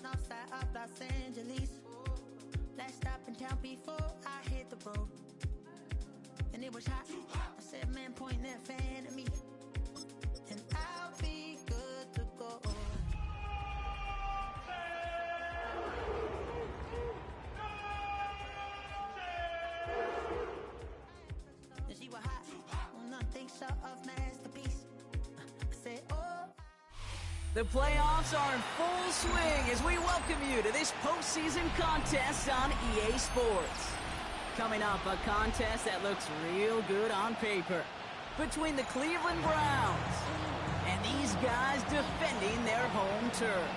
north side of Los Angeles. Last stop in town before I hit the road. And it was hot. I said, man, point that fan at me. And I'll be good to go. And she was hot. Well, nothing short of masterpiece. I said, oh. The playoffs are in full swing as we welcome you to this postseason contest on EA Sports. Coming up, a contest that looks real good on paper between the Cleveland Browns and these guys defending their home turf.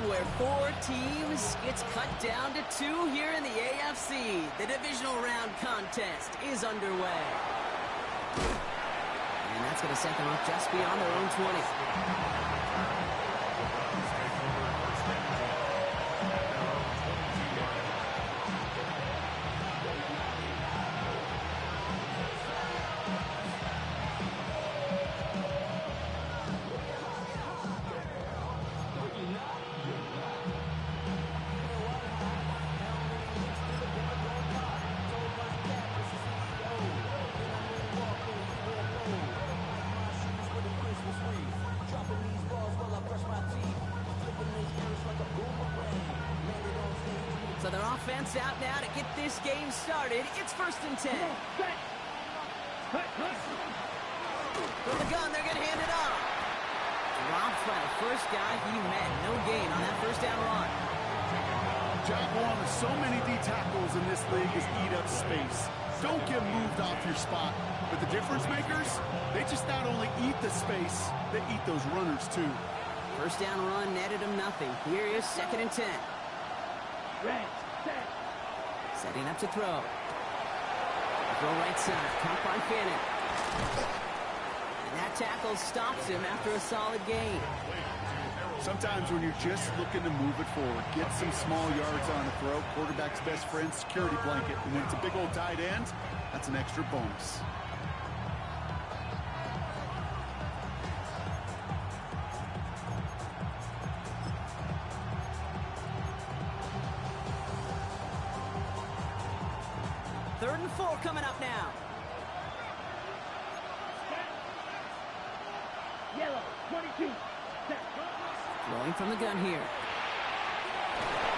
Where 4 teams gets cut down to 2 here in the AFC. The Divisional Round contest is underway. And that's going to set them up just beyond their own 20. So their offense out now to get this game started. It's 1st and 10. From the gun, they're going to hand it off. Dropped by the first guy he met. No gain on that first down run. Job one of so many D tackles in this league is eat up space. Don't get moved off your spot. But the difference makers, they just not only eat the space, they eat those runners too. First down run netted him nothing. Here is 2nd and 10. Setting up to throw. Throw right side. Caught by Fannin. And that tackle stops him after a solid gain. Sometimes when you're just looking to move it forward, get some small yards on the throw, quarterback's best friend, security blanket. And when it's a big old tight end, that's an extra bonus. Third and 4 coming up now. Yellow, 22. Throwing from the gun here.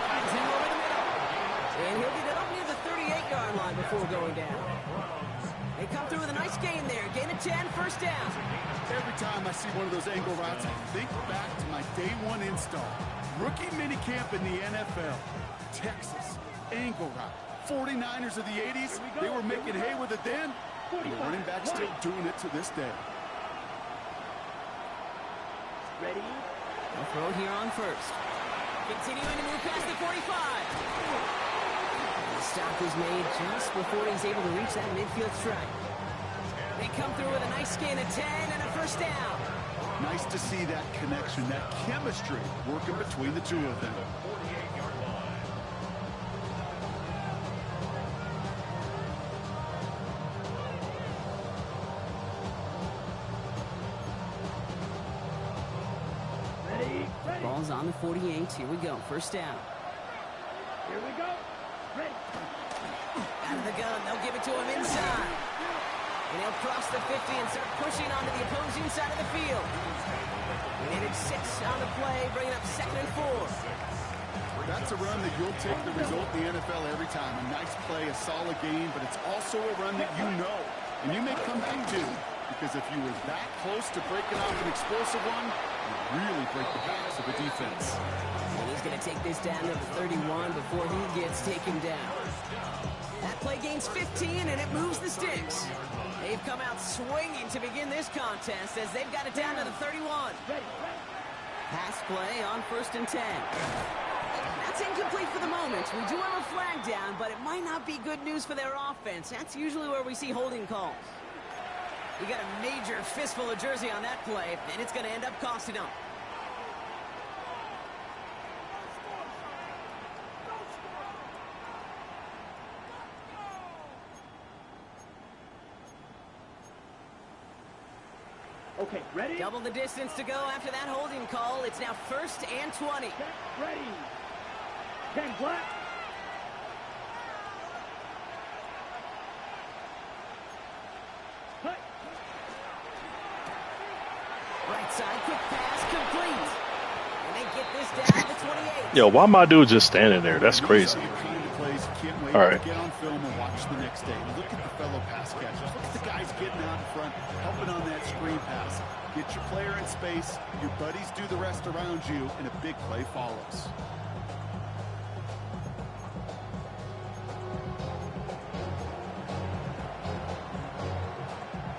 Finds him over the middle. And he'll get it up near the 38-yard line before going down. They come through with a nice gain there. Gain of 10, first down. Every time I see one of those angle routes, I think back to my day one install. Rookie minicamp in the NFL. Texas, angle route. 49ers of the 80s, they were making hay with it then. And the running back still doing it to this day. Ready? They'll throw here on first. Continuing to move past the 45. The stop was made just before he's able to reach that midfield strike. They come through with a nice gain of 10 and a first down. Nice to see that connection, that chemistry working between the two of them. Ball's on the 48. Here we go. First down. Here we go. Ready. Out of the gun. They'll give it to him inside. And he'll cross the 50 and start pushing onto the opposing side of the field. And it's 6 on the play, bringing up 2nd and 4. That's a run that you'll take the result in the NFL every time. A nice play, a solid game, but it's also a run that you know. And you may come back to, because if you were that close to breaking off an explosive one, you really break the backs of the defense. And he's going to take this down to the 31 before he gets taken down. That play gains 15, and it moves the sticks. They've come out swinging to begin this contest as they've got it down to the 31. Pass play on 1st and 10. That's incomplete for the moment. We do have a flag down, but it might not be good news for their offense. That's usually where we see holding calls. You got a major fistful of jersey on that play, and it's going to end up costing them. Okay, ready? Double the distance to go after that holding call. It's now 1st and 20. Set, ready. 10 black. Cut. Right side, quick pass, complete. And they get this down to the 28. Yo, why my dude just standing there? That's crazy. All right. Get on film and watch the next day. Look at the fellow pass catchers. Look at the guys getting out in front, helping on that screen pass. Get your player in space. Your buddies do the rest around you, and a big play follows.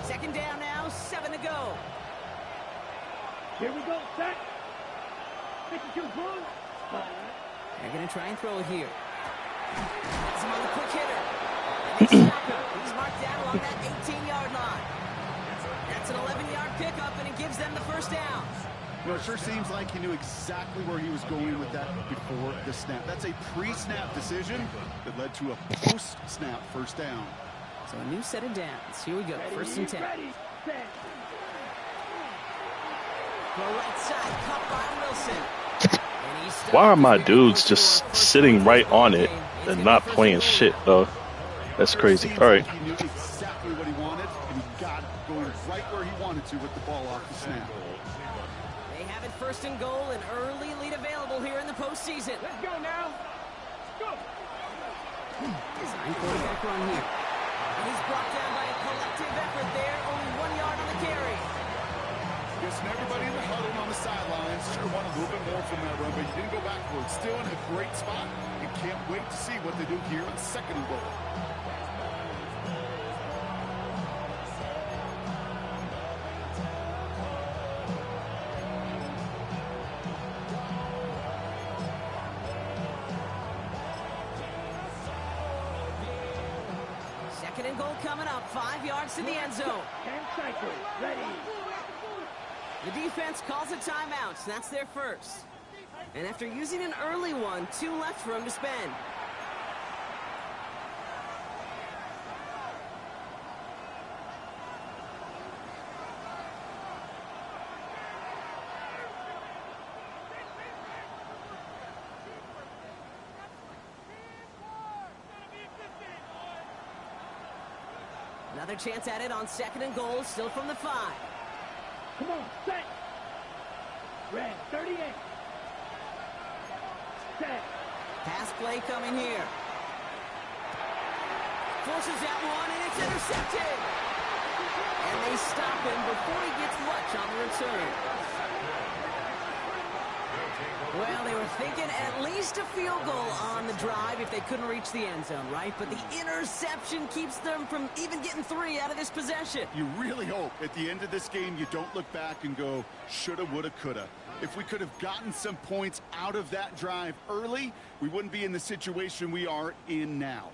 Second down now, 7 to go. Here we go, set. 52 boom. They're going to try and throw it here. That's him on the quick hitter. And they stop him. He's marked down along that 18-yard line. That's an 11-yard pickup, and it gives them the first down. You know, it sure seems like he knew exactly where he was going with that before the snap. That's a pre-snap decision that led to a post-snap first down. So a new set of downs. Here we go, Ready, 1st and 10. ready, set. Go right side, cut by Wilson. And he's stopped. Why are my dudes just sitting right on it and not playing shit, though? That's crazy. All right. He knew exactly what he wanted, and he got it going right where he wanted to with the ball off the snap. They have it 1st and goal, an early lead available here in the postseason. Let's go now. Go. Design quarterback run here. And he's brought down by a collective effort there, only 1 yard on the carry. Guessing everybody in the huddle on the sidelines sure wanted a little bit more from that run, but you didn't go backwards. Still in a great spot. You can't wait to see what they do here on 2nd and goal. Second and goal coming up, 5 yards to the end zone. 10 cycles, ready. The defense calls a timeout. That's their first. And after using an early one, 2 left for him to spend. Another chance at it on 2nd and goal, still from the 5. Come on, set. Red, 38. Set. Pass play coming here. Forces that one, and it's intercepted. And they stop him before he gets much on the return. Well, they were thinking at least a field goal on the drive if they couldn't reach the end zone, right? But the interception keeps them from even getting 3 out of this possession. You really hope at the end of this game you don't look back and go, shoulda, woulda, coulda. If we could have gotten some points out of that drive early, we wouldn't be in the situation we are in now.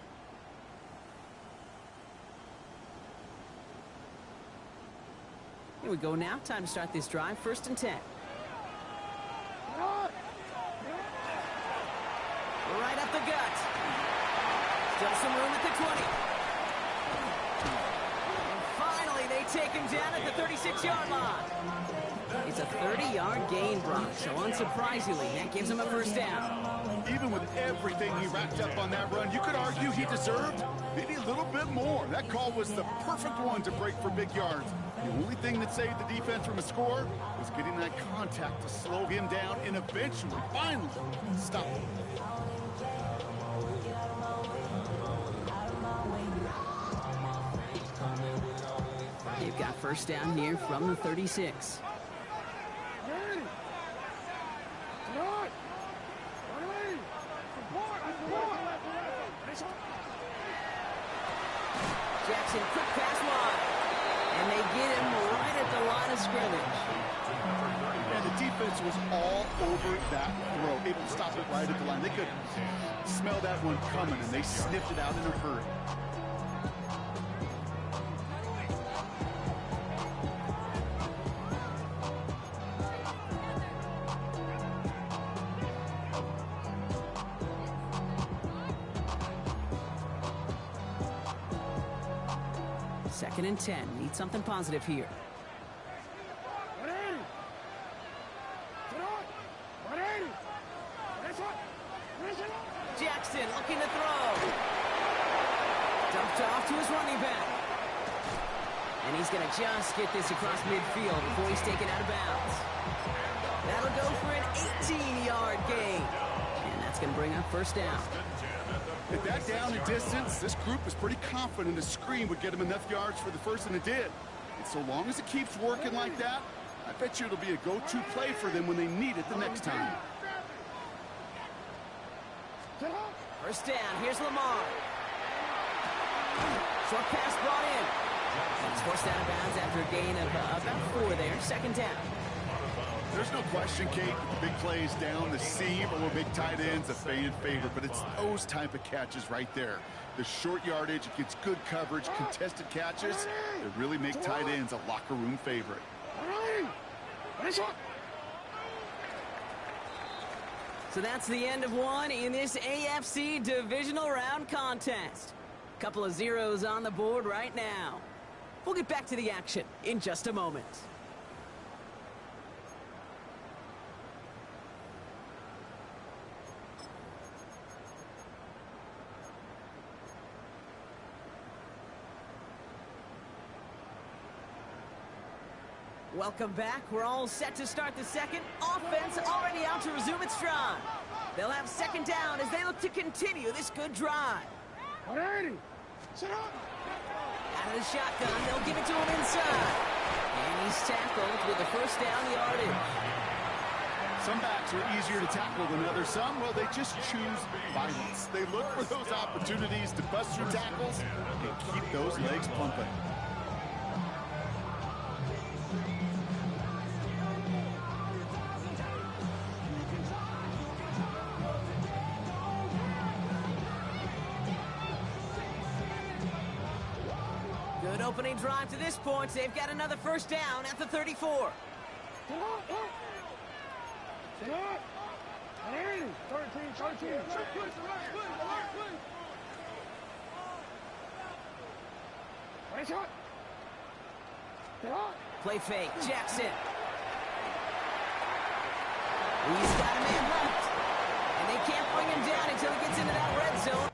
Here we go now. Time to start this drive. 1st and 10. Right up the gut. Still some room at the 20. And finally, they take him down at the 36-yard line. It's a 30-yard gain, Brock, so unsurprisingly, that gives him a first down. Even with everything he racked up on that run, you could argue he deserved maybe a little bit more. That call was the perfect one to break for big yards. The only thing that saved the defense from a score was getting that contact to slow him down and eventually, finally, stop him. They've got first down here from the 36. Jackson, quick pass wide. And they get him right at the line of scrimmage. And the defense was all over that throw, able to stop it right at the line. They could smell that one coming, and they sniffed it out in a hurry. Second and 10. Need something positive here. And he's going to just get this across midfield before he's taken out of bounds. That'll go for an 18-yard gain. And that's going to bring up first down. At that down and distance, this group is pretty confident a screen would get him enough yards for the first, and it did. And so long as it keeps working like that, I bet you it'll be a go-to play for them when they need it the next time. First down, here's Lamar. Short pass brought in. He's forced out of bounds after a gain of about 4 there. Second down. There's no question, Kate, with the big plays down the seam or big tight ends, a fan favorite, but it's those type of catches right there. The short yardage, it gets good coverage, contested catches that really make tight ends a locker room favorite. So that's the end of one in this AFC Divisional Round contest. Couple of zeros on the board right now. We'll get back to the action in just a moment. Welcome back. We're all set to start the second. Offense already out to resume its drive. They'll have second down as they look to continue this good drive. Out of the shotgun, they'll give it to him inside. And he's tackled with the first down yardage. Some backs are easier to tackle than others. Some, well, they just choose violence. They look for those opportunities to bust through tackles and keep those legs pumping. Good opening drive to this point. They've got another first down at the 34. Play fake, Jackson. He's got a man left. And they can't bring him down until he gets into that red zone.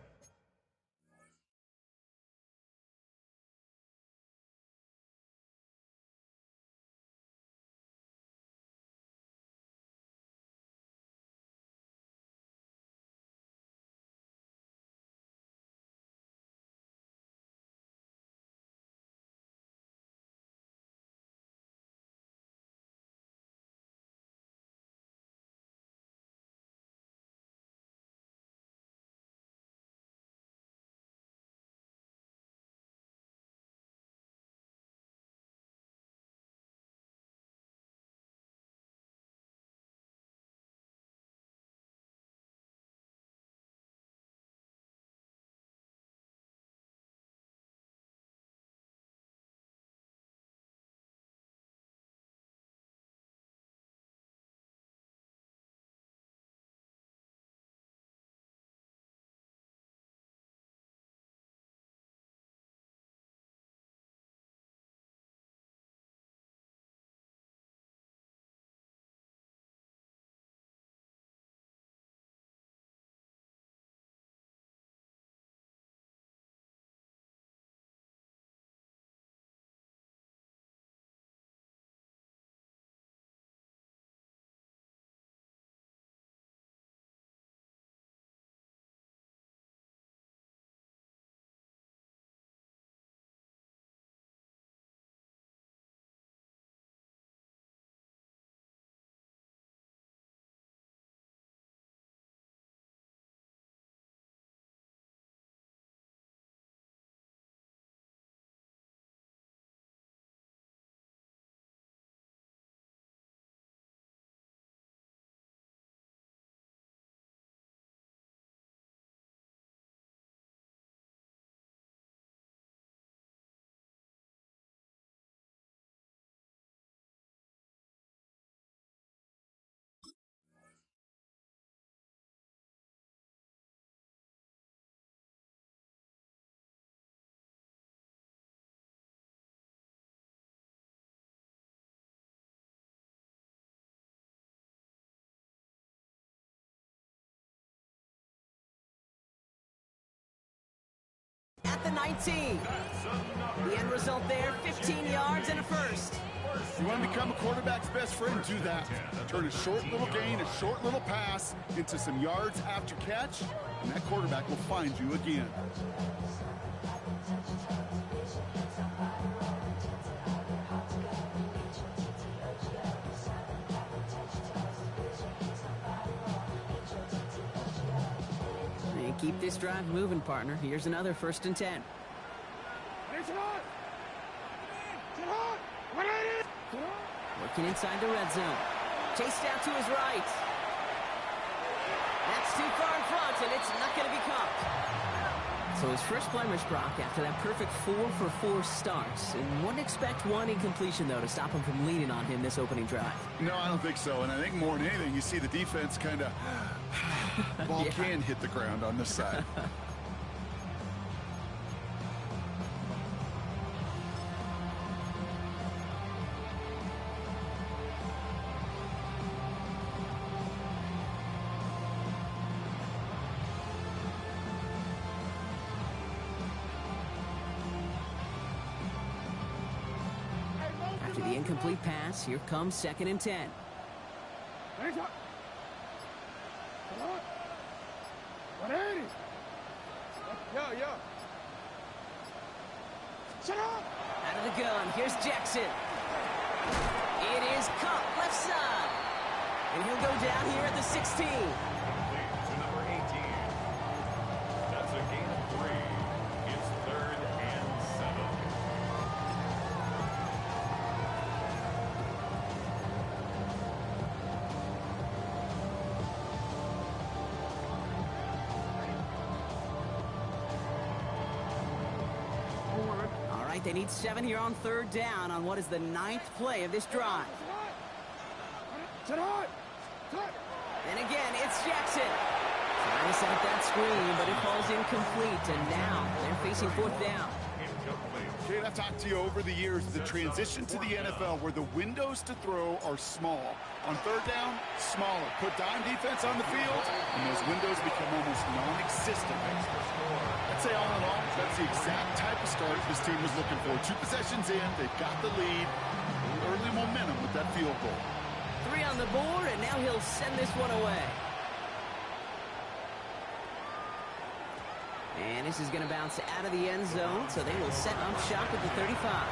At the 19. The end result there, 15 yards and a first. You want to become a quarterback's best friend? Do that. Turn a short little gain, a short little pass into some yards after catch, and that quarterback will find you again. And keep this drive moving, partner. Here's another 1st and 10. Working inside the red zone. Chased out to his right. That's too far in front, and it's not going to be caught. So his first blemish, Brock, after that perfect 4-for-4 starts. And wouldn't expect one incompletion, though, to stop him from leaning on him this opening drive. No, I don't think so. And I think more than anything, you see the defense kind of... ball can hit the ground on this side. After the incomplete pass, here comes 2nd and 10. Out of the gun, here's Jackson. It is caught left side. And he'll go down here at the 16. To number 18. That's a gain of 3. It's 3rd and 7. All right, they need 7 here on 3rd down on what is the 9th play of this drive. And again, it's Jackson. Trying to set up that screen, but it falls incomplete. And now they're facing 4th down. Kate, I've talked to you over the years, the transition to the NFL where the windows to throw are small. On 3rd down, smaller. Put dime defense on the field, and those windows become almost non-existent. I'd say all in all, that's the exact type of start this team was looking for. 2 possessions in, they've got the lead. Early momentum with that field goal. 3 on the board, and now he'll send this one away. And this is going to bounce out of the end zone, so they will set up shop at the 35.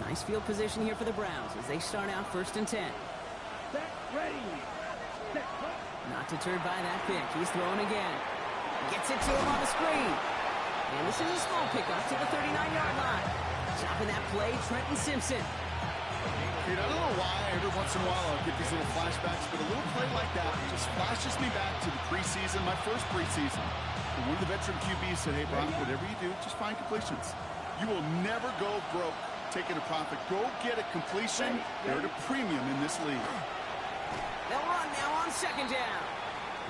Nice field position here for the Browns as they start out 1st and 10. Set, ready. Set, Not deterred by that pick. He's throwing again. Gets it to him on the screen. And this is a small pickup to the 39-yard line. Chopping that play, Trenton Simpson. Dude, I don't know why every once in a while I'll get these little flashbacks, but a little play like that just flashes me back to the preseason, my first preseason. And one of the veteran QBs said, hey, Brock, whatever you do, just find completions. You will never go broke taking a profit. Go get a completion. They're at a premium in this league. They'll run now on 2nd down.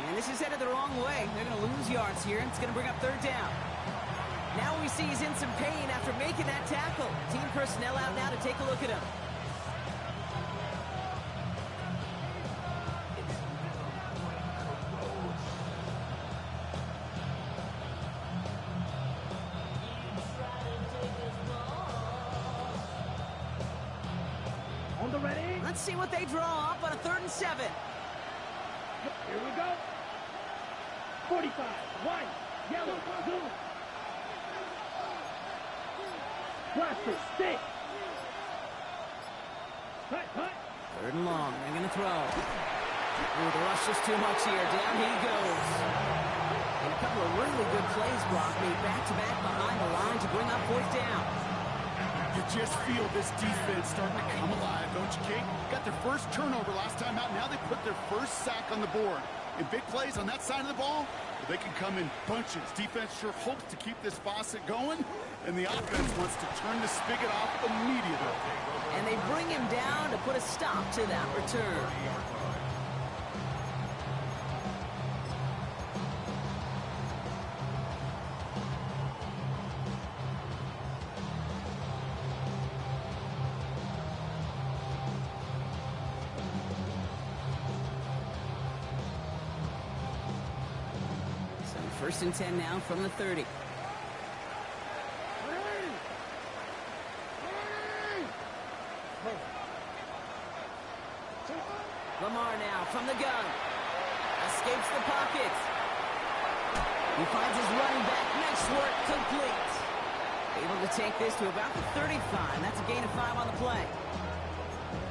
And this is headed the wrong way. They're going to lose yards here, and it's going to bring up 3rd down. Now we see he's in some pain after making that tackle. Team personnel out now to take a look at him. On the ready. Let's see what they draw up on a 3rd and 7. Here we go. 45. White. Yellow. Blue. Blaster. Stick. Hut. 3rd and long. They're going to throw. Ooh, the rush is too much here. Down he goes. And a couple of really good plays, Brock, made back-to-back behind the line to bring up 4th down. You just feel this defense starting to come alive, don't you, Kate? Got their first turnover last time out. Now they put their first sack on the board. And big plays on that side of the ball, they can come in bunches. Defense sure hopes to keep this faucet going, and the offense wants to turn the spigot off immediately. And they bring him down to put a stop to that return. First and 10 now from the 30. Lamar now from the gun. Escapes the pocket. He finds his running back. Nice work. Complete. Able to take this to about the 35. That's a gain of 5 on the play.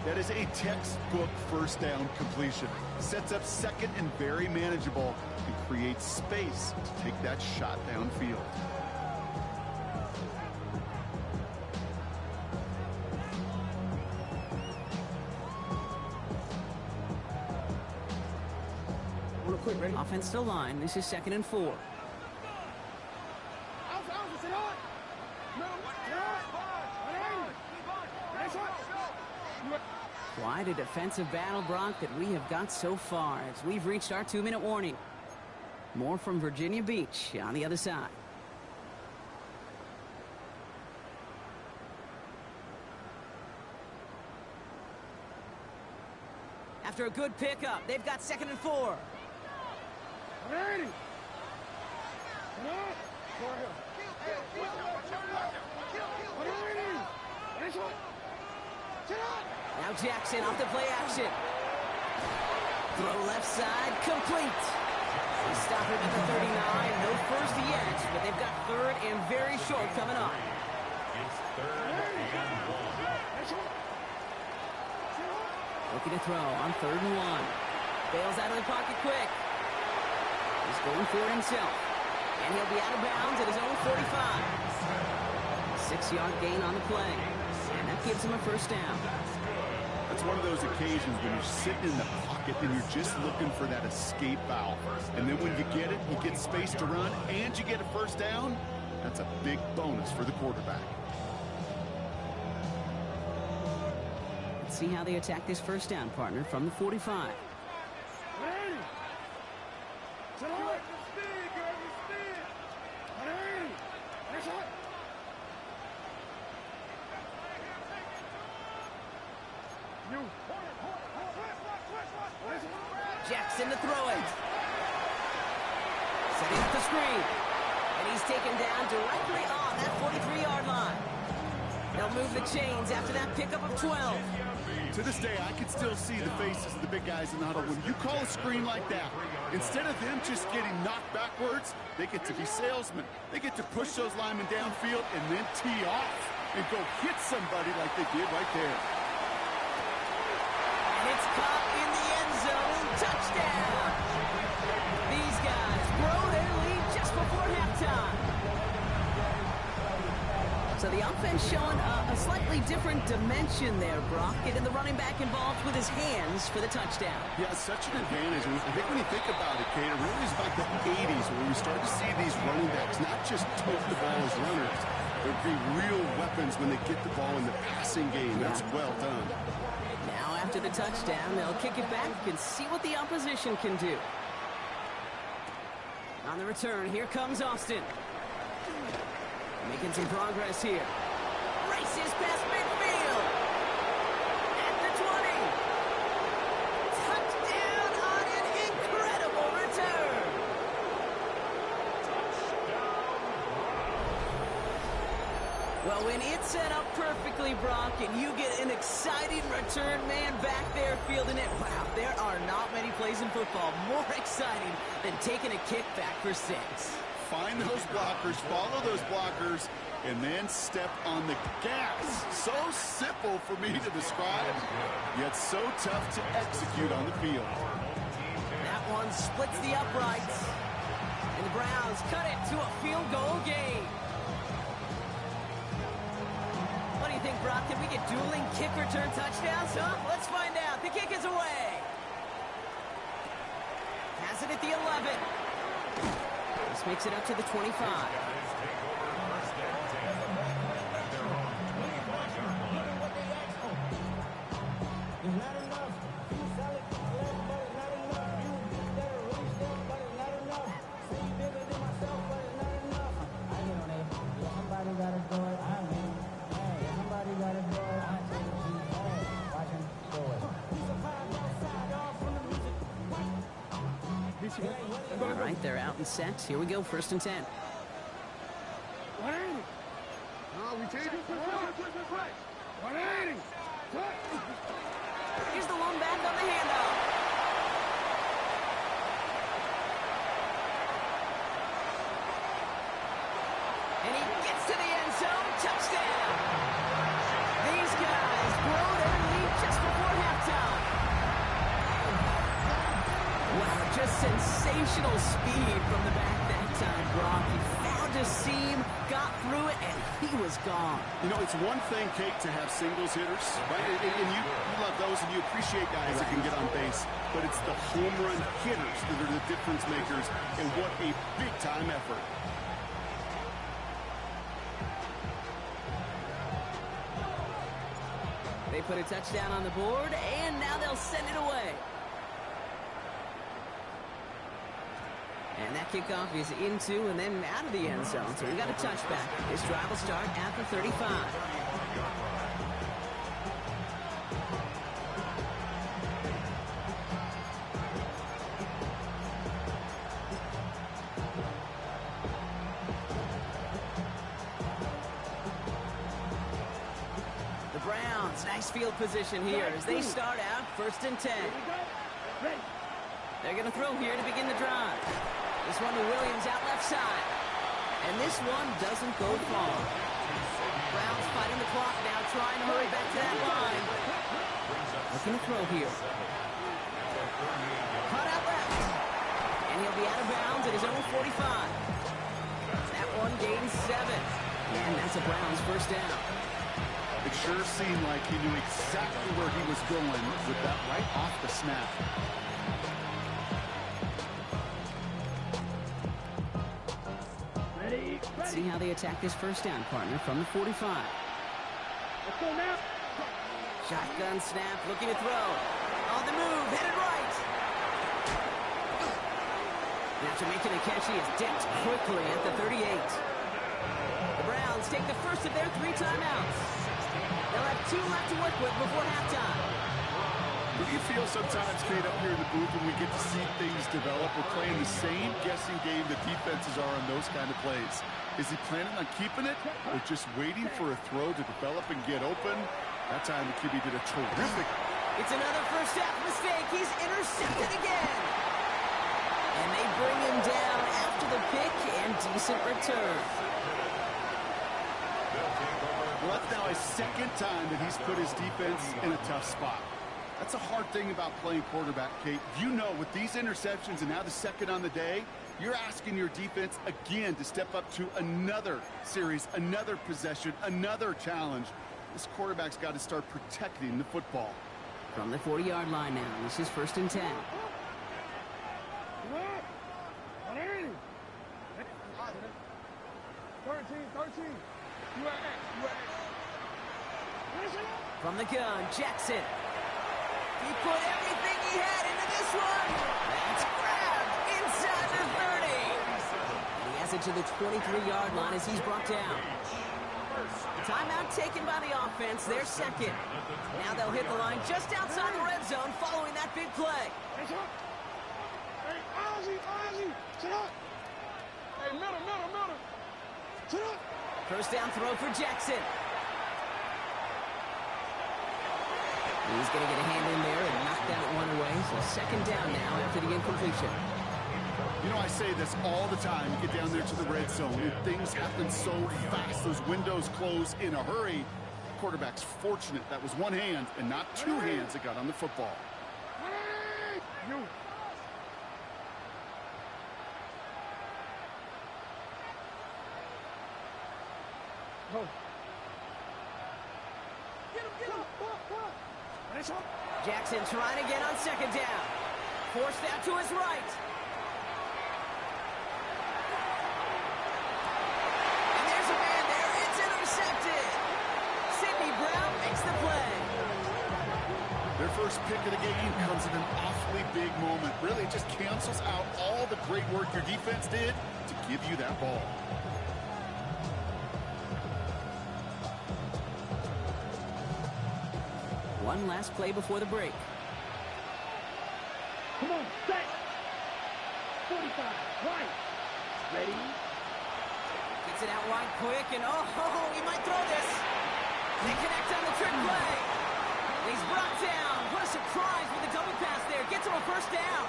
That is a textbook first down completion. Sets up second and very manageable and creates space to take that shot downfield. Offensive line. This is 2nd and 4. Quite a defensive battle, Brock, that we have got so far as we've reached our 2-minute warning. More from Virginia Beach on the other side. After a good pickup, they've got 2nd and 4. Now Jackson off the play action. Throw left side, complete. They stop it at the 39. No first yet, but they've got 3rd and very short coming up. It's 3rd and 1. Looking to throw on 3rd and 1. Bails out of the pocket quick. He's going for it himself. And he'll be out of bounds at his own 45. 6-yard gain on the play. And that gives him a first down. It's one of those occasions when you're sitting in the pocket and you're just looking for that escape valve. And then when you get it, you get space to run, and you get a first down. That's a big bonus for the quarterback. Let's see how they attack this first down, partner, from the 45. Jackson to throw it. Setting up the screen. And he's taken down directly on that 43-yard line. They'll move the chains after that pickup of 12. To this day, I can still see the faces of the big guys in the huddle. When you call a screen like that, instead of them just getting knocked backwards, they get to be salesmen. They get to push those linemen downfield and then tee off and go hit somebody like they did right there. And it's caught in the end zone. Touchdown! These guys grow their lead just before halftime. So the offense showing a slightly different dimension there, Brock. Getting the running back involved with his hands for the touchdown. Yeah, such an advantage. I think when you think about it, Kate, it really is about the 80s where we start to see these running backs not just tote the ball as runners. There'd be real weapons when they get the ball in the passing game. That's well done. Now after the touchdown, they'll kick it back and see what the opposition can do. On the return, here comes Austin. Making some progress here. Races past midfield. At the 20. Touchdown on an incredible return. Well, when it's set up perfectly, Brock, and you get an exciting return man back there fielding it, wow, there are not many plays in football more exciting than taking a kick back for 6. Find those blockers, follow those blockers, and then step on the gas. So simple for me to describe, yet so tough to execute on the field. That one splits the uprights. And the Browns cut it to a field goal game. What do you think, Brock? Can we get dueling kick return touchdowns, huh? Let's find out. The kick is away. Has it at the 11. This makes it up to the 25. All right, they're out and set. Here we go, 1st and 10. Here's the one back on the handoff. And he gets to the end zone. Touchdown. These guys blow their lead just before halftime. Wow, just sensational speed from the back that time, Brock. He found a seam, got through it, and he was gone. You know, it's one thing, Kate, to have singles hitters, right? And you love those, and you appreciate guys that can get on base. But it's the home run hitters that are the difference makers, and what a big-time effort. They put a touchdown on the board, and now they'll send it away. And that kickoff is into and then out of the end zone. So we got a touchback. This drive will start at the 35. The Browns, nice field position here as they start out 1st and 10. They're going to throw here to begin the drive. This one to Williams out left side. And this one doesn't go far. Browns fighting the clock now, trying to hurry back to that line. Looking to throw here. Cut out left. And he'll be out of bounds at his own 45. That one gains 7. And that's a Browns 1st down. It sure seemed like he knew exactly where he was going with that right off the snap. Let's see how they attack this 1st down, partner, from the 45. Let's go now. Shotgun snap, looking to throw. On the move, headed right. And after making a catch, he is decked quickly at the 38. The Browns take the first of their 3 timeouts. They'll have 2 left to work with before halftime. Do you feel sometimes, Kate, up here in the booth when we get to see things develop, we're playing the same guessing game the defenses are on those kind of plays? Is he planning on keeping it or just waiting for a throw to develop and get open? That time the QB did a terrific. It's another 1st half mistake. He's intercepted again. And they bring him down after the pick and decent return. Well, that's now his 2nd time that he's put his defense in a tough spot. That's a hard thing about playing quarterback, Kate. You know, with these interceptions and now the 2nd on the day, you're asking your defense again to step up to another series, another possession, another challenge. This quarterback's got to start protecting the football. From the 40-yard line now, this is 1st and 10. 13. From the gun, Jackson. He put everything he had into this one. That's grabbed inside the 30. And he has it to the 23-yard line as he's brought down. Timeout taken by the offense, their 2nd. Now they'll hit the line just outside the red zone following that big play. Hey, Ozzy, sit up. Hey, middle. Sit up. 1st down throw for Jackson. He's going to get a hand in there and knock that one away. So 2nd down now after the incompletion. You know, I say this all the time. You get down there to the red zone, and things happen so fast. Those windows close in a hurry. The quarterback's fortunate that was one hand and not 2 hands that got on the football. You. Go. Get him. Jackson trying to get on 2nd down. Forced out to his right. And there's a man there. It's intercepted. Sidney Brown makes the play. Their first pick of the game comes at an awfully big moment. Really, it just cancels out all the great work your defense did to give you that ball. One last play before the break. Come on, set. 45. Right. Ready? Gets it out wide quick, and oh, he might throw this. They connect on the trick play. He's brought down. What a surprise with the double pass there. Gets him a first down.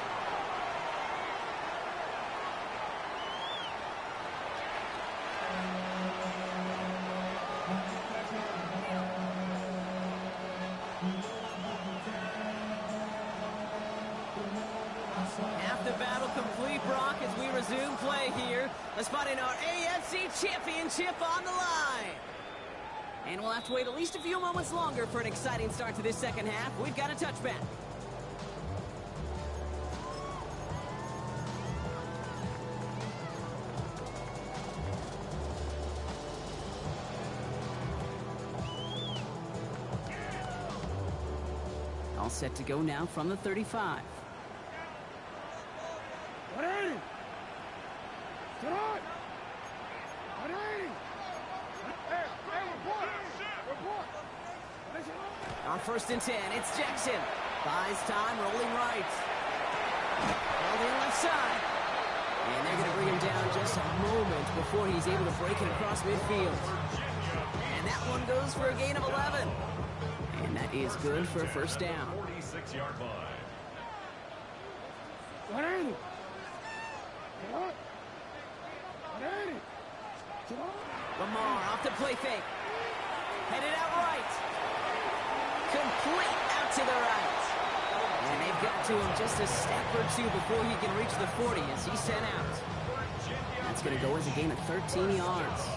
Half the battle complete, Brock, as we resume play here. Let's find in our AFC Championship on the line. And we'll have to wait at least a few moments longer for an exciting start to this second half. We've got a touchback. All set to go now from the 35. 180. Sit on. 180. Hey, report. Report. On 1st and 10, it's Jackson. Buys time, rolling right. Held in left side. And they're going to bring him down just a moment before he's able to break it across midfield. And that one goes for a gain of 11. And that is good for a first down. 46-yard line. 180. Sit on. 180. Sit on. Lamar off the play fake. Headed out right. Complete out to the right. And they've got to him just a step or two before he can reach the 40 as he's sent out. That's going to go as a gain of 13 yards.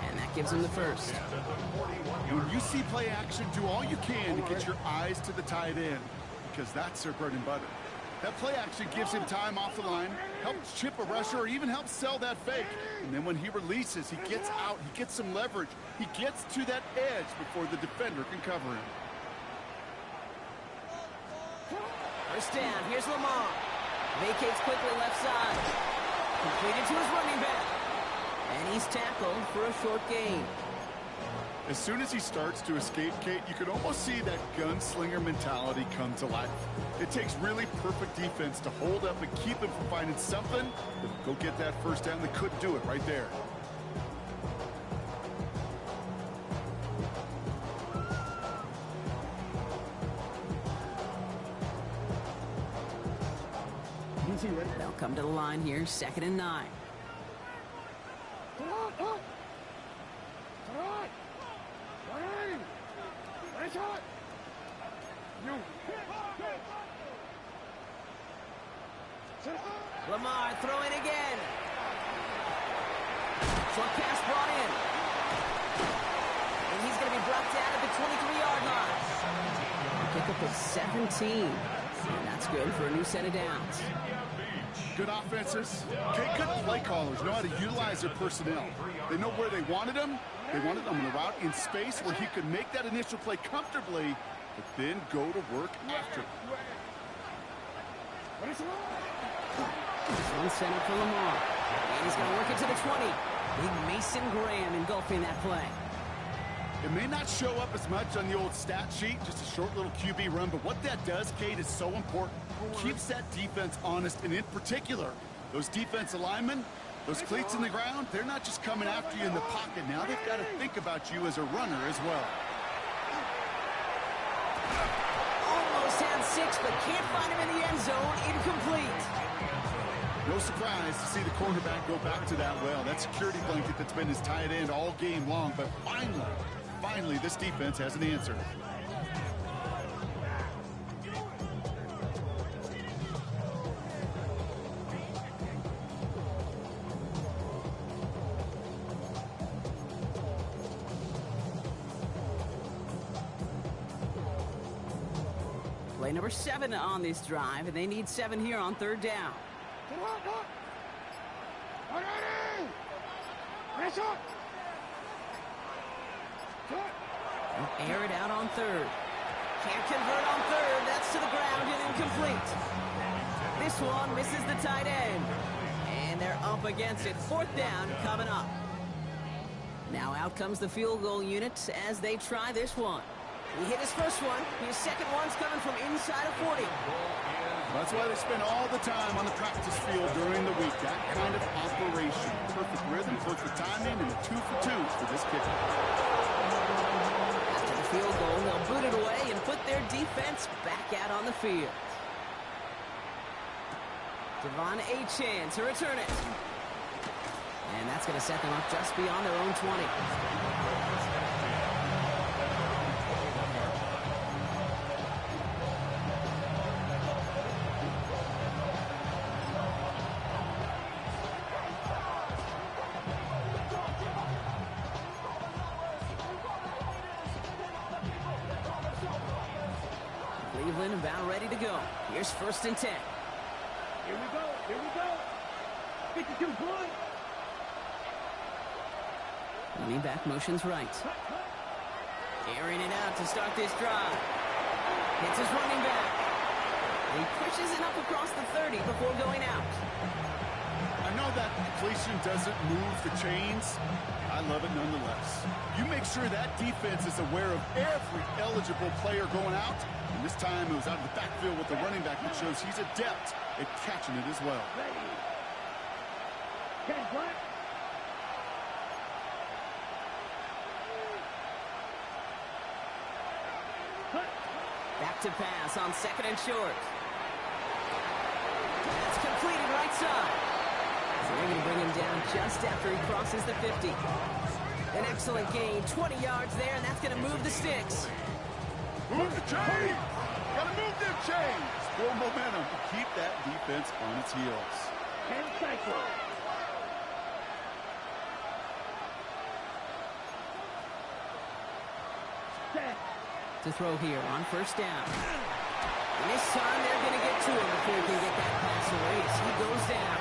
And that gives him the first. When you see play action, do all you can to get your eyes to the tight end, because that's their bread and butter. That play action gives him time off the line, helps chip a rusher, or even helps sell that fake. And then when he releases, he gets out, he gets some leverage. He gets to that edge before the defender can cover him. First down, here's Lamar. Vacates quickly left side. Completed to his running back. And he's tackled for a short gain. As soon as he starts to escape, Kate, you can almost see that gunslinger mentality come to life. It takes really perfect defense to hold up and keep him from finding something that will go get that first down. They couldn't do it right there. They'll come to the line here, 2nd and 9. Sit on. Sit on. 180. Nice shot. You. Sit on. Lamar throwing again. Short pass brought in. And he's going to be brought down at the 23-yard line. Pickup of 17. And that's good for a new set of downs. Good offenses, okay, good play callers know how to utilize their personnel. They know where they wanted them. They wanted them on a route in space where he could make that initial play comfortably, but then go to work after. This one sent up for Lamar. And he's going to work it to the 20. Big Mason Graham engulfing that play. It may not show up as much on the old stat sheet, just a short little QB run, but what that does, Kate, is so important. Keeps that defense honest, and in particular, those defensive linemen, those cleats in the ground, they're not just coming after you in the pocket. Now they've got to think about you as a runner as well. Almost had 6, but can't find him in the end zone. Incomplete. No surprise to see the quarterback go back to that well. That security blanket that's been his tight end all game long, but finally, this defense has an answer. Play number 7 on this drive, and they need 7 here on 3rd down. Sit on. 180. Nice shot. They'll air it out on 3rd. Can't convert on 3rd. That's to the ground and incomplete. This one misses the tight end. And they're up against it. 4th down coming up. Now out comes the field goal unit as they try this one. He hit his first one. His second one's coming from inside of 40. That's why they spend all the time on the practice field during the week. That kind of operation. Perfect rhythm, perfect timing, and a 2 for 2 for this kicker. After the field goal, they'll boot it away and put their defense back out on the field. Devon Achane to return it. And that's going to set them up just beyond their own 20. Cleveland about ready to go. Here's 1st and 10. Here we go. Here we go. 52 points. Running back motions right. Airing it out to start this drive. Hits his running back. He pushes it up across the 30 before going out. I know that completion doesn't move the chains. I love it nonetheless. You make sure that defense is aware of every eligible player going out. And this time it was out of the backfield with the running back that shows he's adept at catching it as well. Ready. 10 black. Back to pass on 2nd and short. That's completed right side. So they're going to bring him down just after he crosses the 50. An excellent gain, 20 yards there, and that's going to move the sticks. Move the chains! Gotta move them chains! Build momentum to keep that defense on its heels. 10 cycles. Set. To throw here on 1st down. And this time they're going to get to him before he can get that pass away as he goes down.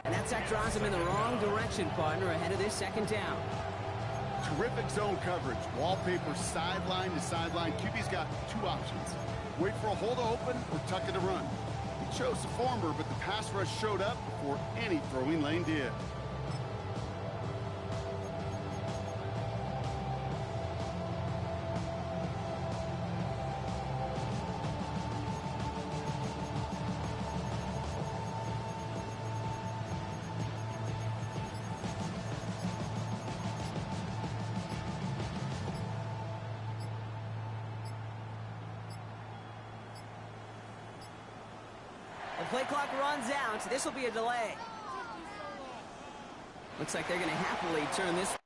And that sack draws him in the wrong direction, partner, ahead of this second down. Terrific zone coverage. Wallpaper sideline to sideline. QB's got two options. Wait for a hole to open or tuck it to run. He chose the former, but the pass rush showed up before any throwing lane did. The play clock runs out. This will be a delay. Looks like they're going to happily turn this.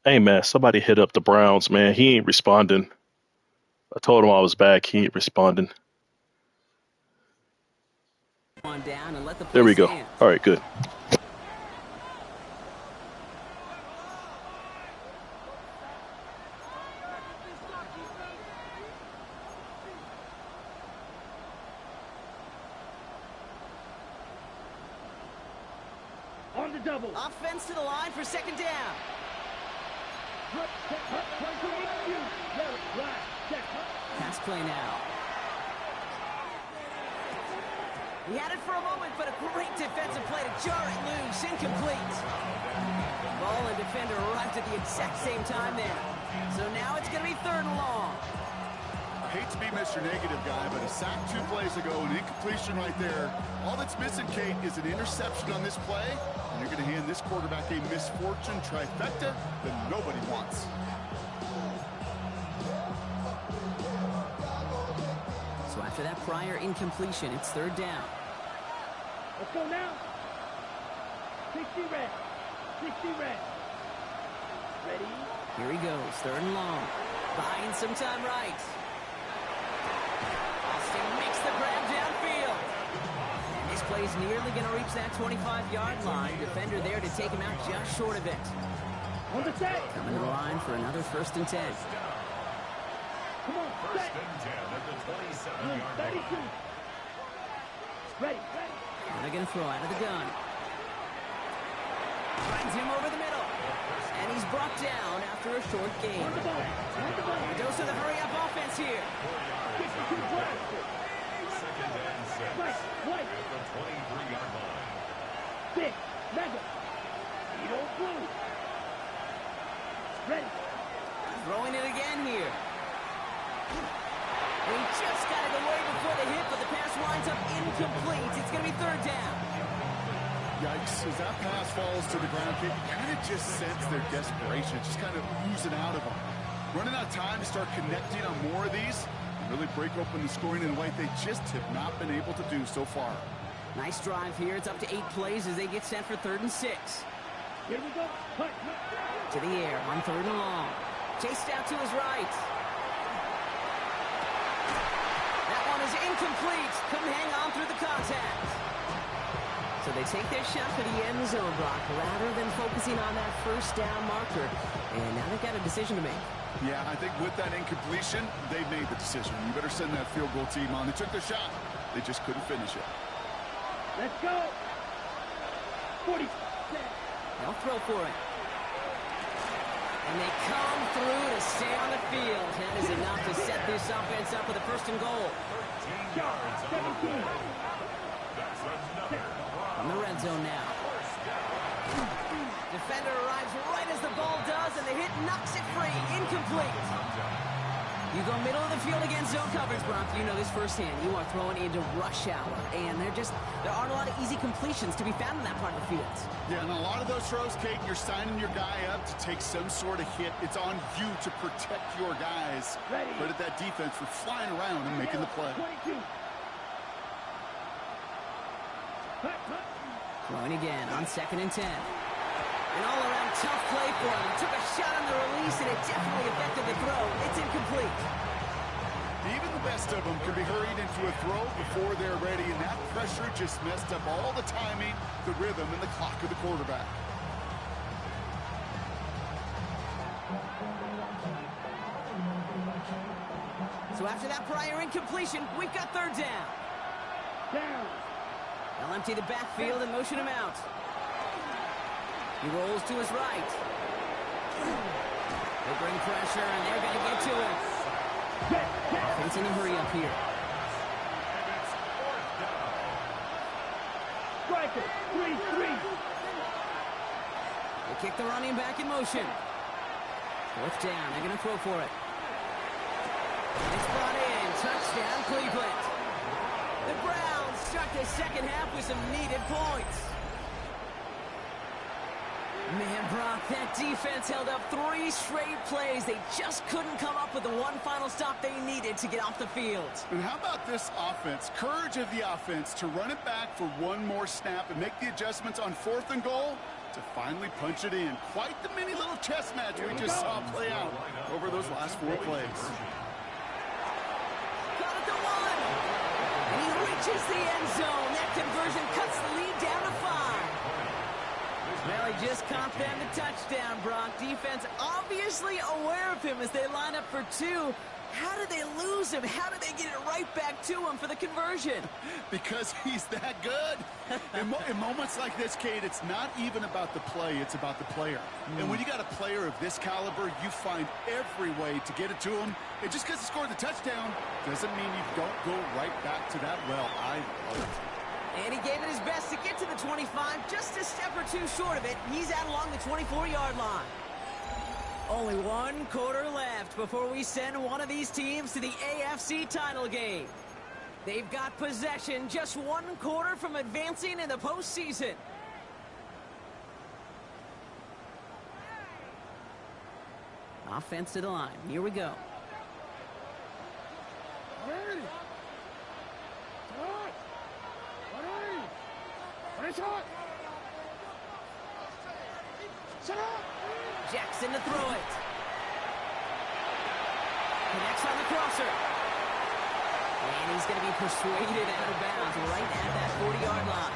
Hey man, somebody hit up the Browns, man. He ain't responding. I told him I was back. He ain't responding. On down and let the There we go. stand. All right, good. On the double. Offense to the line for second down. Pass play now. He had it for a moment, but a great defensive play to jar it loose. Incomplete. Ball and defender arrived at the exact same time there. So now it's going to be third and long. I hate to be Mr. Negative guy, but a sack 2 plays ago, an incompletion right there. All that's missing, Kate, is an interception on this play, and you're going to hand this quarterback a misfortune trifecta that nobody wants. So after that prior incompletion, it's third down. Let's go now. 60 red. 60 red. Ready? Here he goes, third and long. Buying some time right. Austin makes the grab downfield. And this play's nearly going to reach that 25-yard line. Defender there to take him out just short of it. On the set. Coming to the line for another 1st and 10. Come on, set. First and 10 at the 27-yard 32. line. Ready. And they're going to throw out of the gun. Finds him over the middle. And he's brought down after a short gain. On the ball. On the ball. A dose of the hurry-up offense here. 62 blast. Second and 6 Right. at the 23-yard line. Big. Mega. You don't blue. Ready. Throwing it again here. And he just got it away before the hit, but the pass winds up incomplete. It's going to be third down. Yikes, as that pass falls to the ground, Kate, you kind of just sense their desperation. It's just kind of oozing out of them. Running out of time to start connecting on more of these and really break open the scoring in a way they just have not been able to do so far. Nice drive here. It's up to 8 plays as they get set for third and 6. Here we go. Cut. To the air on third and long. Chased out to his right. That one is incomplete. Couldn't hang on through the contact. So they take their shot for the end zone block rather than focusing on that first down marker. And now they've got a decision to make. Yeah, I think with that incompletion, they made the decision. You better send that field goal team on. They took their shot. They just couldn't finish it. Let's go. 40. They'll throw for it. And they come through to stay on the field. That is enough to set this offense up with a first and goal. 13 yards on the play. That's another On the red zone now. Defender arrives right as the ball does, and the hit knocks it free. Incomplete. You go middle of the field against zone coverage, Brock. You know this firsthand. You are throwing into rush hour, and there aren't a lot of easy completions to be found in that part of the field. Yeah, and a lot of those throws, Kate, you're signing your guy up to take some sort of hit. It's on you to protect your guys. Ready. Credit that defense for flying around and making the play. 22. Cut. Throwing again on 2nd and 10. An all-around tough play for him. He took a shot on the release, and it definitely affected the throw. It's incomplete. Even the best of them can be hurried into a throw before they're ready, and that pressure just messed up all the timing, the rhythm, and the clock of the quarterback. So after that prior incompletion, we've got third down. They'll empty the backfield and motion him out. He rolls to his right. They bring pressure, and they're going to get to him. Offense in a hurry up here. Striker, 3-3. They kick the running back in motion. Fourth down, they're going to throw for it. It's brought in. Touchdown, Cleveland. The Browns start the second half with some needed points. Man, Brock, that defense held up 3 straight plays. They just couldn't come up with the one final stop they needed to get off the field. And how about this offense? Courage of the offense to run it back for one more snap and make the adjustments on 4th and goal to finally punch it in. Quite the mini little chess match we just saw play out over those last 4 plays. Got it to 1. And he reaches the end zone. That conversion cuts the lead down to 5. Well, he just caught them the touchdown, Brock. Defense obviously aware of him as they line up for 2. How did they lose him? How did they get it right back to him for the conversion? Because he's that good. In moments like this, Kate, it's not even about the play, it's about the player. And when you got a player of this caliber, you find every way to get it to him. And just because he scored the touchdown doesn't mean you don't go right back to that well. I love it. And he gave it his best to get to the 25, just a step or 2 short of it. He's out along the 24-yard line. Only 1 quarter left before we send one of these teams to the AFC title game. They've got possession, just 1 quarter from advancing in the postseason. Offense to the line. Here we go. Jackson to throw it. Connects on the crosser. And he's going to be persuaded out of bounds right at that 40-yard line.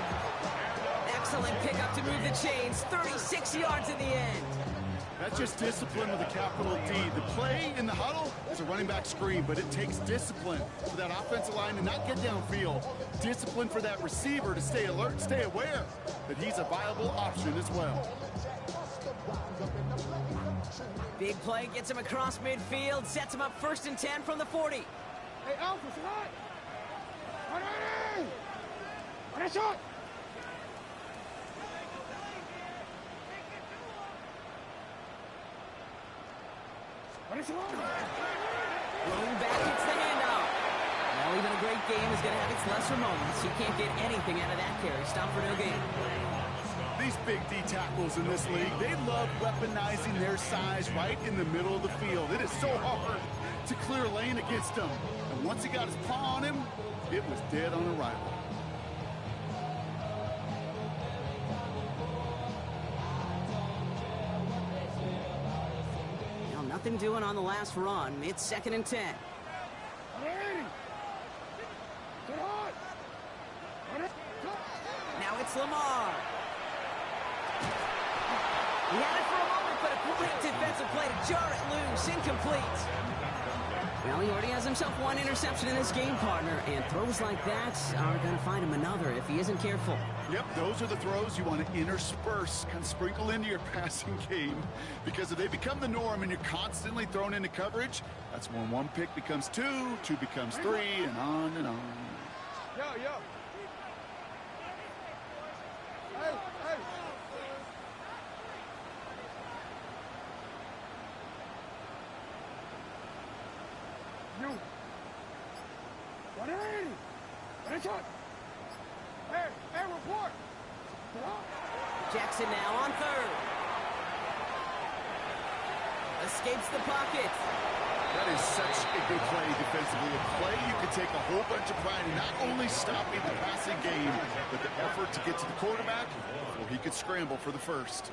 Excellent pickup to move the chains. 36 yards in the end. That's just discipline with a capital D. The play in the huddle is a running back screen, but it takes discipline for that offensive line to not get downfield. Discipline for that receiver to stay alert, stay aware that he's a viable option as well. Big play gets him across midfield, sets him up 1st and 10 from the 40. Hey, Alpha, what? What a shot! Rolling back hits the handoff. Now even a great game is going to have its lesser moments. You can't get anything out of that carry. Stop for no gain. These big D tackles in this league, they love weaponizing their size right in the middle of the field. It is so hard to clear lane against them. And once he got his paw on him, it was dead on arrival. Now nothing doing on the last run. It's 2nd and 10. Now it's Lamar. He had it for a moment, but a great defensive play to jar it loose. Incomplete. Well, he already has himself 1 interception in this game, partner, and throws like that are going to find him another if he isn't careful. Yep, those are the throws you want to intersperse, kind of sprinkle into your passing game, because if they become the norm and you're constantly thrown into coverage, that's when 1 pick becomes 2, 2 becomes 3, and on and on. Yo. Hey. You. What a shot. Hey, report. Jackson now on 3rd. Escapes the pocket. That is such a good play defensively. A play you can take a whole bunch of pride in not only stopping the passing game, but the effort to get to the quarterback before he could scramble for the first.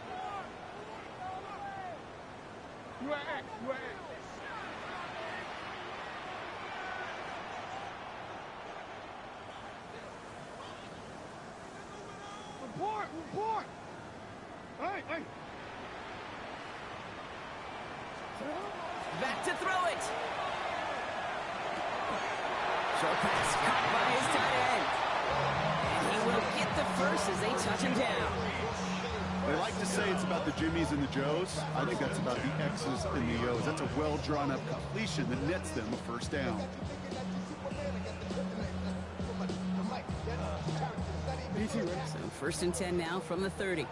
You are Back to throw it. Short pass caught by his tight end. And he will get the first as they touch him down. They like to say it's about the Jimmies and the Joes. I think that's about the X's and the O's. That's a well-drawn-up completion that nets them a first down. So first and 10 now from the 30.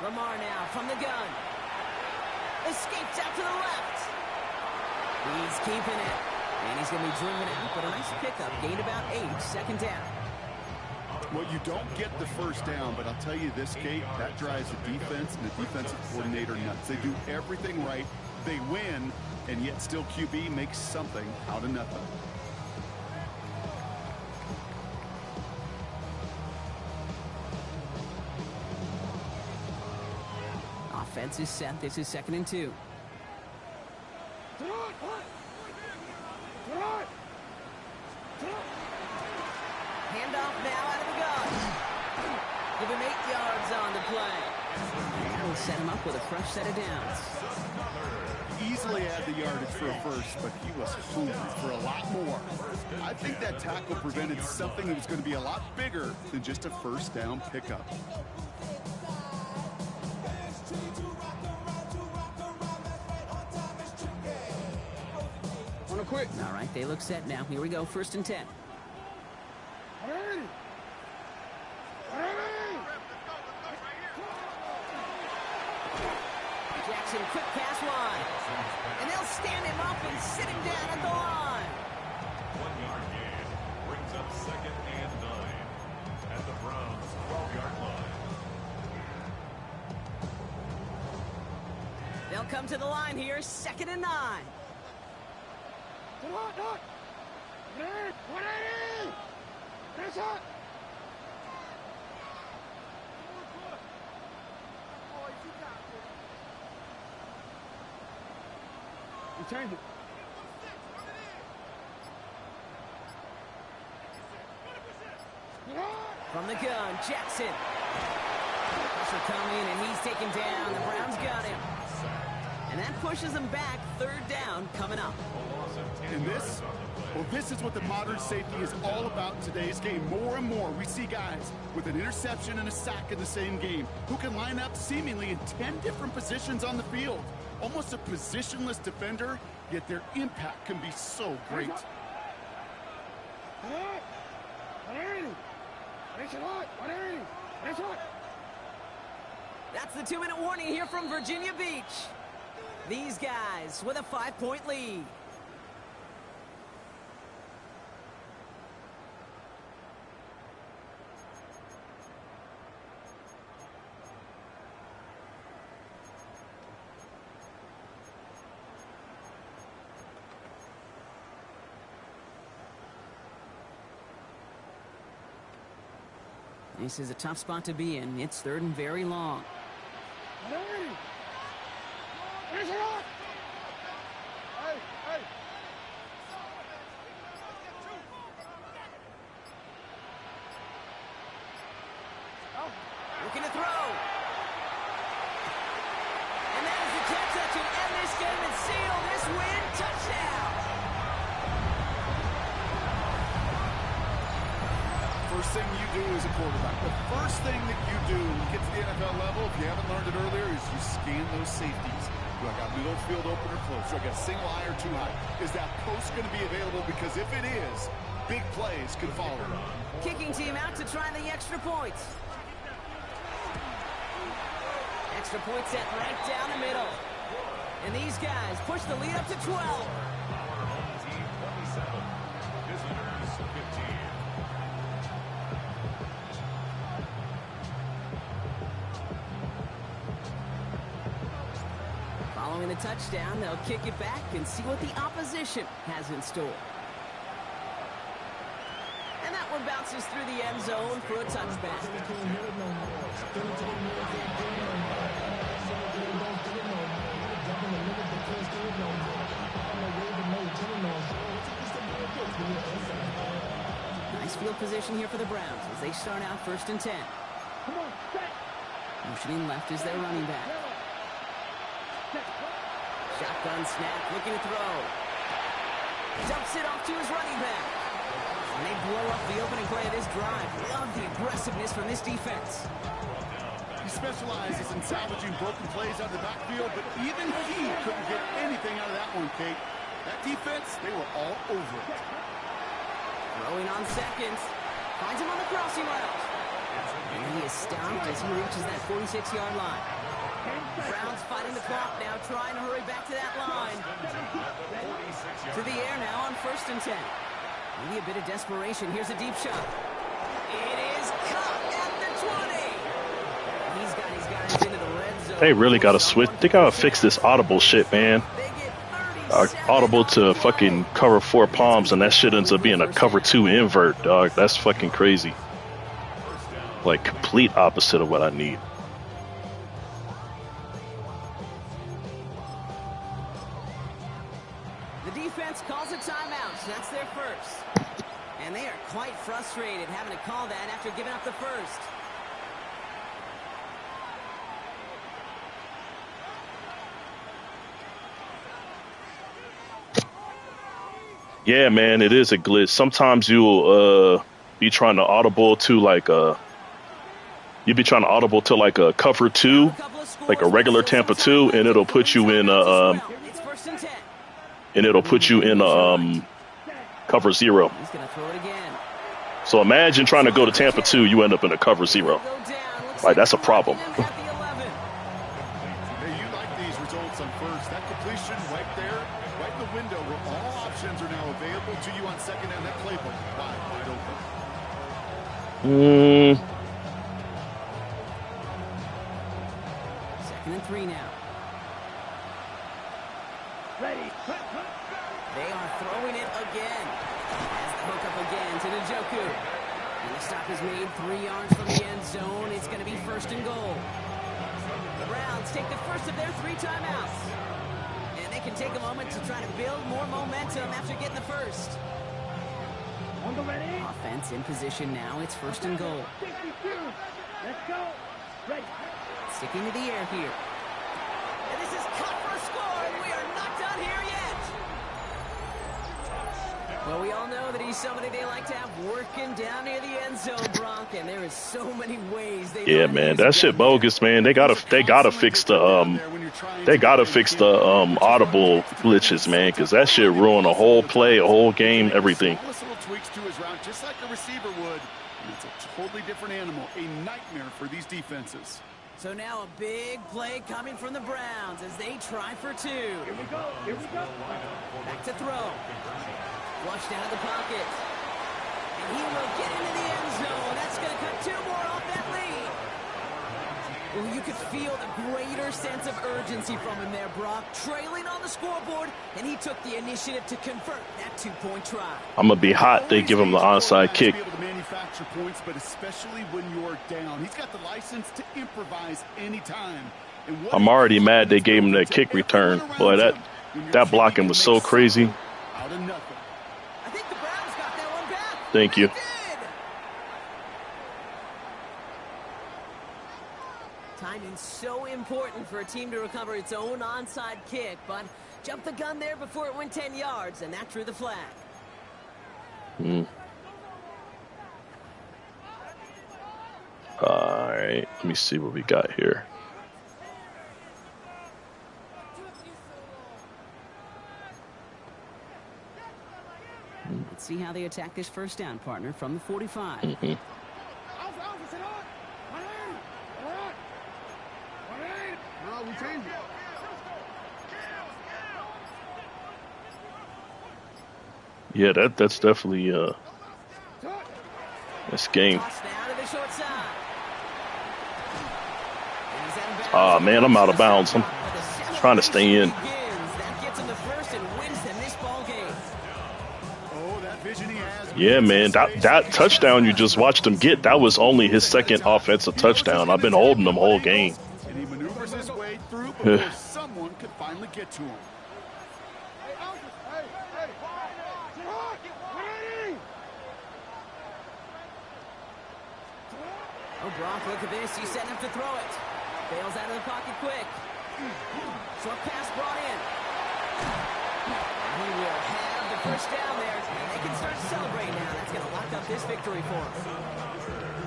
Lamar now from the gun. Escapes out to the left. He's keeping it. And he's going to be driven out, but a nice pickup. Gained about 8, second down. Well, you don't get the first down, but I'll tell you this, Kate, that drives the defense and the defensive coordinator nuts. They do everything right. They win, and yet still QB makes something out of nothing. Offense is set. This is second and 2. Handoff now out of the gun. Give him 8 yards on the play. And we'll set him up with a fresh set of downs. Easily had the yardage for a first, but he was hungry for a lot more. I think that tackle prevented something that was going to be a lot bigger than just a first down pickup. Quick. All right, they look set now. Here we go, first and 10. Jackson, quick pass wide. And they'll stand him up and sit him down at the line. 1 yard gain brings up second and 9 at the Browns' 12-yard line. They'll come to the line here, second and 9. Change it. From the gun, Jackson. Pressure coming, and he's taken down. The Browns got him. And that pushes them back. Third down coming up. And this is what the modern safety is all about in today's game. More and more, we see guys with an interception and a sack in the same game who can line up seemingly in 10 different positions on the field. Almost a positionless defender, yet their impact can be so great. That's the 2-minute warning here from Virginia Beach. These guys with a 5-point lead. This is a tough spot to be in. It's third and very long. Looking to throw. And that is the catch that can end this game and seal this win. Touchdown. First thing you do as a quarterback, the first thing that you do when you get to the NFL level, if you haven't learned it earlier, is you scan those safeties. Do I got middle field open or close? Do I got a single high or too high? Is that post going to be available? Because if it is, big plays can follow. Kicking team out to try the extra point. Extra point set right down the middle. And these guys push the lead up to 12. Our home team 27, visitors 15. Following the touchdown, they'll kick it back and see what the opposition has in store. And that one bounces through the end zone for a touchback. nice field position here for the Browns as they start out 1st and 10. Come on, set. Motioning left is their running back. Shotgun snap, looking to throw. Dumps it off to his running back. And they blow up the opening play of this drive. Love the aggressiveness from this defense. He specializes in salvaging broken plays out of the backfield, but even he couldn't get anything out of that one, Kate. That defense, they were all over it. Throwing on seconds. Finds him on the crossing route. And he is stopped as he reaches that 46-yard line. Browns fighting the clock now, trying to hurry back to that line. To the air now on 1st and 10. Maybe a bit of desperation. Here's a deep shot. It is caught at the 20. He's got his guys into the red zone. They really got to switch. They got to fix this audible shit, man. Audible to fucking cover 4 palms, and that shit ends up being a cover 2 invert, dog. That's fucking crazy. Like, complete opposite of what I need. The defense calls a timeout. That's their first. And they are quite frustrated having to call that after giving up the first. Yeah, man, it is a glitch. Sometimes you'll be trying to audible to like a cover 2, like a regular Tampa 2, and it'll put you in cover 0. He's gonna throw it again. So imagine trying to go to Tampa 2, you end up in a cover 0. Like, that's a problem. Hey, you like these results on first. That completion right there, right in the window where all options are now available to you on second down. That playbook wide open. 2nd and 3 now. Ready. They are throwing it again. Has the hook up again to Njoku. And the stop is made 3 yards from the end zone. It's going to be 1st and goal. The Browns take the first of their 3 timeouts. And they can take a moment to try to build more momentum after getting the first. On the ready. Offense in position now. It's 1st and goal. 62. Let's go. Ready. Sticking to the air here. And this is cut for a score, and we are not done here yet. Well, we all know that he's somebody they like to have working down near the end zone, Bronk, and there is so many ways they Yeah, man, that shit bogus, man. They gotta fix the audible glitches, man, because that shit ruined a whole play, a whole game, everything. Little tweaks to his route, just like a receiver would. And it's a totally different animal, a nightmare for these defenses. So now a big play coming from the Browns as they try for 2. Here we go. Here we go. Back to throw. Flushed out of the pocket. And he will get into the end zone. That's going to cut 2 more off that lead. Well, you could feel the greater sense of urgency from him there, Brock. Trailing on the scoreboard, and he took the initiative to convert that 2-point try. I'm gonna be hot. They give him the onside kick. Be able to manufacture points, but especially when you're down, he's got the license to improvise anytime. I'm already mad they gave him that kick return. Boy, that blocking was so crazy. Out of nothing. I think the Browns got that one back. Thank you. Timing's so important for a team to recover its own onside kick, but jumped the gun there before it went 10 yards, and that drew the flag. All right, let me see what we got here. Let's see how they attack this first down, partner, from the 45. Yeah, that's definitely this game. Ah, man, I'm out of bounds. I'm trying to stay in. Yeah, man, that touchdown you just watched him get, that was only his second offensive touchdown. I've been holding him whole game. And he maneuvers his way through before someone could finally get to him. Brock, look at this. He's setting up to throw it. Bails out of the pocket quick. Short pass brought in. He will have the first down there. And they can start to celebrate now. That's going to lock up this victory for them.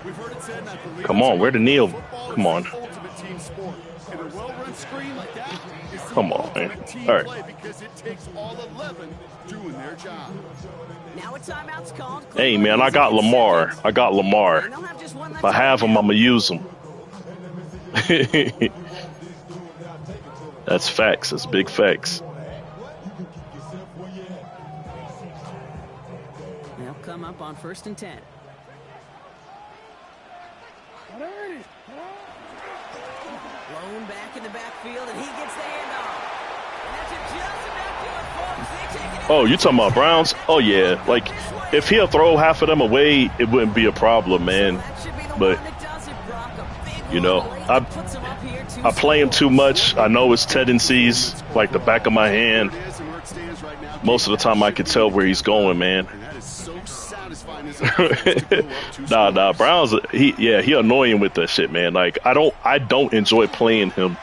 We've heard it said, and I believe Come on, where the Neil? Come on. Ultimate team sport. And a well-run screen like that is the Come on, man. ultimate team All right. play because it takes all 11 doing their job. Now a timeout's called. Hey, man, I got Lamar. I got Lamar. And they'll have just one left If I have him, I'm going to use him. That's facts. That's big facts. They'll come up on 1st and 10. Blown back in the backfield, and he gets the handoff. And that's just about do it, folks. They take it. Oh, you talking about Browns? Oh, yeah. Like, if he'll throw half of them away, it wouldn't be a problem, man. That should be the But, one that does it, Brock. A big you know, run late puts him up here I play him too much. I know his tendencies, like the back of my hand. Most of the time, I can tell where he's going, man. And that is so satisfying as a defense to go up two Nah, scores. Browns. He annoying with that shit, man. Like I don't enjoy playing him.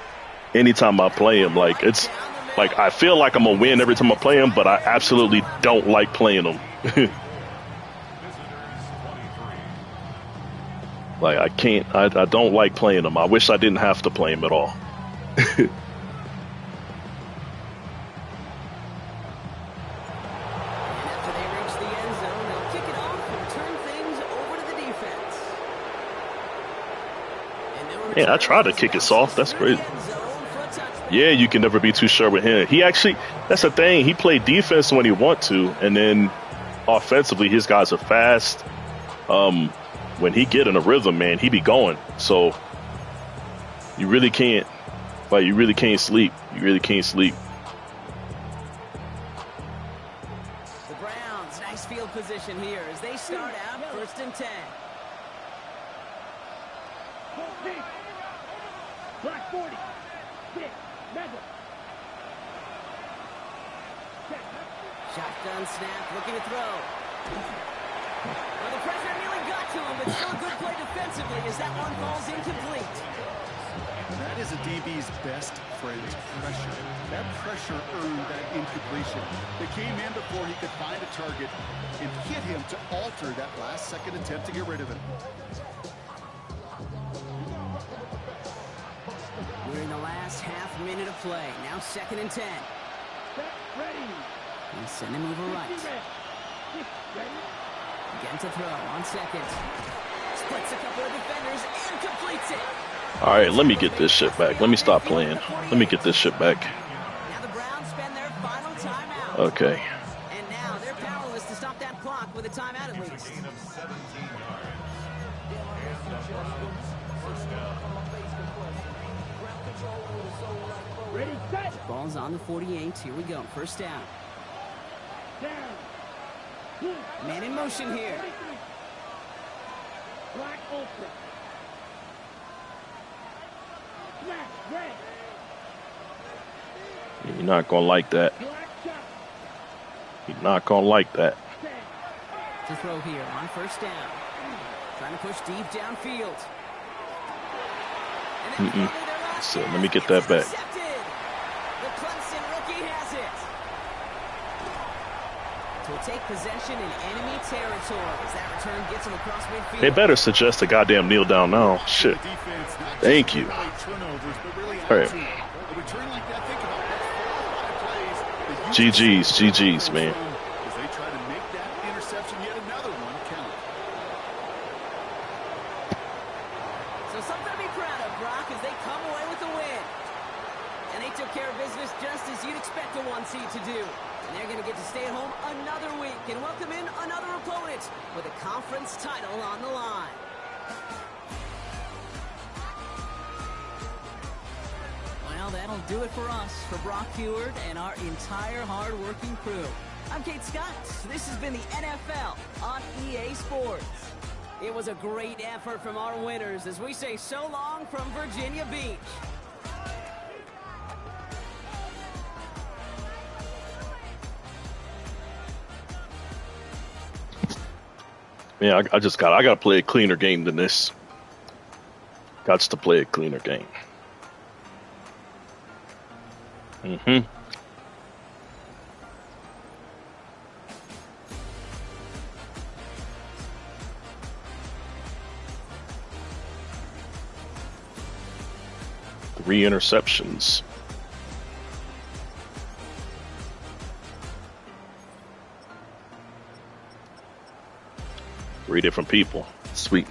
Anytime I play him, like it's like I feel like I'm gonna win every time I play him, but I absolutely don't like playing him. Like I can't. I don't like playing him. I wish I didn't have to play him at all. After they reach the end zone, they'll kick it off and turn things over to the defense. And they'll Yeah, I return tried to this kick it bounce soft. That's through the crazy. end zone for a touchdown. Yeah, you can never be too sure with him. He actually, that's the thing. He played defense when he want to, and then offensively, his guys are fast. When he get in a rhythm, man, he be going. So you really can't, like, you really can't sleep. You really can't sleep. The Browns, nice field position here as they start out 1st and 10. Black 40. 6. Madden. Shotgun snap, looking to throw. Well, the pressure nearly got to him, but still a good play defensively as that one falls incomplete. That is a DB's best friend, pressure. That pressure earned that incompletion. They came in before he could find a target and hit him to alter that last-second attempt to get rid of him. We're in the last half minute of play. Now 2nd and 10. Set. Ready. He's sending him over right. Ready. Again to throw on 2nd. Splits a couple of defenders and completes it. All right, let me get this shit back. Let me stop playing. Let me get this shit back. Now the Browns spend their final timeout. Okay. And now they're powerless to stop that clock with a timeout at least. Gain of 17 yards. First down. Ready. Set. Ball's on the 48. Here we go. 1st down. Down. Man in motion here. Black ultra. Black red. You're not gonna like that. Black shot. You're not gonna like that. To throw here on 1st down. Trying to push deep downfield. And then probably their last So let pass me get gets that back. intercepted. The Clemson rookie has it. To take possession in enemy territory as that return gets him across midfield. They better suggest a goddamn kneel down now. Shit. The defense not just Thank you. avoid turnovers, but really All right. attitude. A return like that, think about it. That's 4 or 5 plays that you GG's, man. as they try to make that interception, yet another one count. So something to be proud of, Brock, as they come away with the win. And they took care of business just as you'd expect a 1 seed to do. And they're going to get to stay at home another week and welcome in another opponent with a conference title on the line. Well, that'll do it for us, for Brock Heward and our entire hard-working crew. I'm Kate Scott. This has been the NFL on EA Sports. It was a great effort from our winners as we say so long from Virginia Beach. Yeah, I gotta play a cleaner game than this. Got to play a cleaner game. Mm-hmm. Three interceptions. Three different people. Sweet.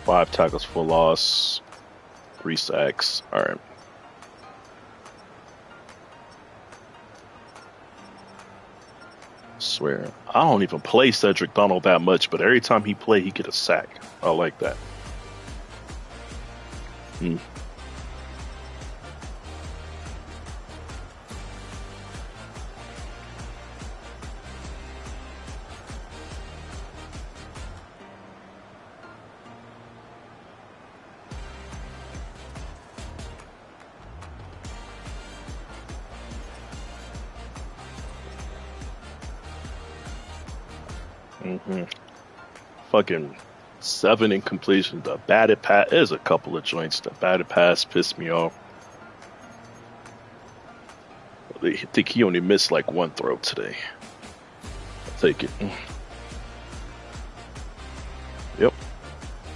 Five tackles for loss. 3 sacks. All right. Swear, I don't even play Cedric Donald that much, but every time he play, he get a sack. I like that. Hmm. Mm-hmm. Fucking 7 incompletions. The batted pass. There's a couple of joints. The batted pass pissed me off. I think he only missed like 1 throw today. I'll take it. Yep.